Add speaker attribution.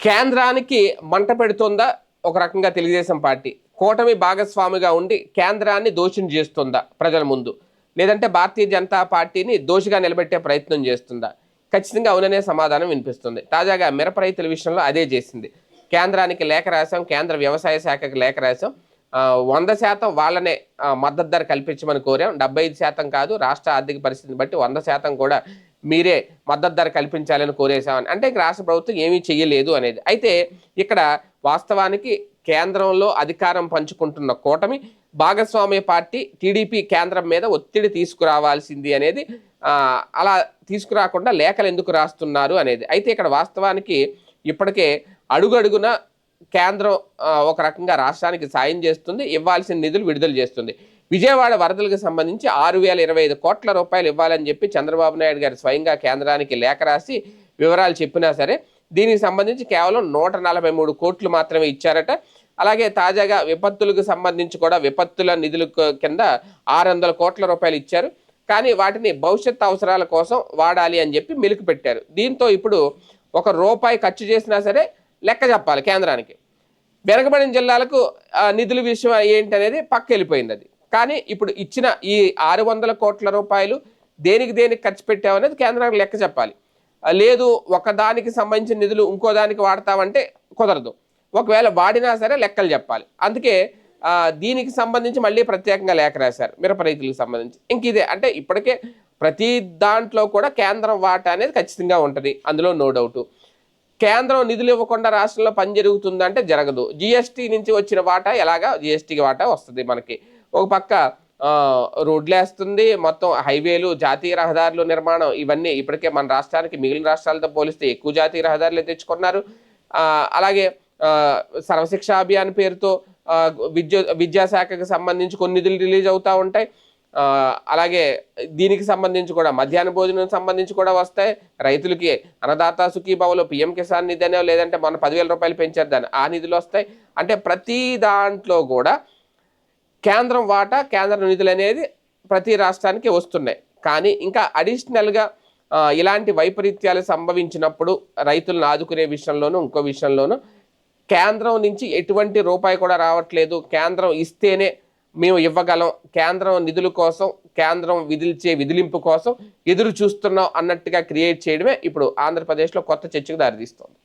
Speaker 1: కేంద్రానికి మంట పెడుతుందా ఒక రకంగా తెలుగుదేశం పార్టీ? కూటమి భాగస్వామిగా ఉండి కేంద్రాన్ని దోషిని చేస్తుందా ప్రజల ముందు? లేదంటే భారతీయ జనతా పార్టీని దోషిగా నిలబెట్టే ప్రయత్నం చేస్తుందా? ఖచ్చితంగా అవుననే సమాధానం వినిపిస్తుంది. తాజాగా మిరప రైతుల విషయంలో అదే చేసింది. కేంద్రానికి లేఖ రాశాం, కేంద్ర వ్యవసాయ శాఖకి లేఖ రాశాం. 100% వాళ్ళనే మద్దతు ధర కల్పించమని కోరాం. 75% కాదు, రాష్ట్ర ఆర్థిక పరిస్థితిని బట్టి 100% కూడా మీరే మద్దతు ధర కల్పించాలని కోరేశామని. అంటే రాష్ట్ర ప్రభుత్వం ఏమీ చెయ్యలేదు అనేది. అయితే ఇక్కడ వాస్తవానికి కేంద్రంలో అధికారం పంచుకుంటున్న కూటమి భాగస్వామ్య పార్టీ టీడీపీ కేంద్రం మీద ఒత్తిడి తీసుకురావాల్సింది అనేది, అలా తీసుకురాకుండా లేఖలు ఎందుకు రాస్తున్నారు అనేది. అయితే ఇక్కడ వాస్తవానికి ఇప్పటికే అడుగడుగున కేంద్రం ఒక రకంగా రాష్ట్రానికి సాయం చేస్తుంది, ఇవ్వాల్సిన నిధులు విడుదల చేస్తుంది. విజయవాడ వరదలకు సంబంధించి 6,025 కోట్ల రూపాయలు ఇవ్వాలని చెప్పి చంద్రబాబు నాయుడు గారు స్వయంగా కేంద్రానికి లేఖ రాసి వివరాలు చెప్పినా సరే దీనికి సంబంధించి కేవలం 143 కోట్లు మాత్రమే ఇచ్చారట. అలాగే తాజాగా విపత్తులకు సంబంధించి కూడా విపత్తుల నిధుల కింద 600 కోట్ల రూపాయలు ఇచ్చారు. కానీ వాటిని భవిష్యత్ అవసరాల కోసం వాడాలి అని చెప్పి మెలికి పెట్టారు. దీంతో ఇప్పుడు ₹1 ఖర్చు చేసినా సరే లెక్క చెప్పాలి కేంద్రానికి. వెనకబడిన జిల్లాలకు నిధుల విషయం ఏంటనేది పక్క వెళ్ళిపోయింది అది. కానీ ఇప్పుడు ఇచ్చిన ఈ 600 కోట్ల రూపాయలు దేనికి ఖర్చు పెట్టామనేది కేంద్రానికి లెక్క చెప్పాలి. లేదు ఒకదానికి సంబంధించిన నిధులు ఇంకో దానికి వాడతామంటే కుదరదు. ఒకవేళ వాడినా సరే లెక్కలు చెప్పాలి. అందుకే దీనికి సంబంధించి మళ్ళీ ప్రత్యేకంగా లేఖ రాశారు మిరప రైతులకు సంబంధించి. ఇంక ఇదే అంటే ఇప్పటికే ప్రతి దాంట్లో కూడా కేంద్రం వాటా అనేది ఖచ్చితంగా ఉంటుంది, అందులో నో డౌటు. కేంద్రం నిధులు ఇవ్వకుండా రాష్ట్రంలో పని జరుగుతుందంటే జరగదు. జిఎస్టీ నుంచి వచ్చిన వాటా ఎలాగా జిఎస్టీకి వాటా వస్తుంది మనకి. ఒక పక్క రోడ్లు వేస్తుంది, మొత్తం హైవేలు, జాతీయ రహదారులు నిర్మాణం, ఇవన్నీ ఇప్పటికే మన రాష్ట్రానికి మిగిలిన రాష్ట్రాలతో పోలిస్తే ఎక్కువ జాతీయ రహదారులు తెచ్చుకున్నారు. అలాగే సర్వశిక్ష అభియాన్ పేరుతో విద్యాశాఖకు సంబంధించి కొన్ని నిధులు రిలీజ్ అవుతూ ఉంటాయి. అలాగే దీనికి సంబంధించి కూడా మధ్యాహ్న భోజనం సంబంధించి కూడా వస్తాయి. రైతులకి అన్నదాత సుఖీభావలో పిఎం కిసాన్ నిధి అనే, లేదంటే మన 10,000 రూపాయలు పెంచారు దాన్ని, ఆ నిధులు వస్తాయి. అంటే ప్రతి దాంట్లో కూడా కేంద్రం వాటా, కేంద్ర నిధులు అనేది ప్రతి రాష్ట్రానికి వస్తున్నాయి. కానీ ఇంకా అడిషనల్గా ఇలాంటి వైపరీత్యాలు సంభవించినప్పుడు రైతులను ఆదుకునే విషయంలోనూ ఇంకో విషయంలోనూ కేంద్రం నుంచి ఎటువంటి రూపాయి కూడా రావట్లేదు, కేంద్రం ఇస్తేనే మేము ఇవ్వగలం, కేంద్రం నిధుల కోసం, కేంద్రం విధించే విధిలింపు కోసం ఎదురు చూస్తున్నాం అన్నట్టుగా క్రియేట్ చేయడమే ఇప్పుడు ఆంధ్రప్రదేశ్లో కొత్త చర్చకు దారితీస్తోంది.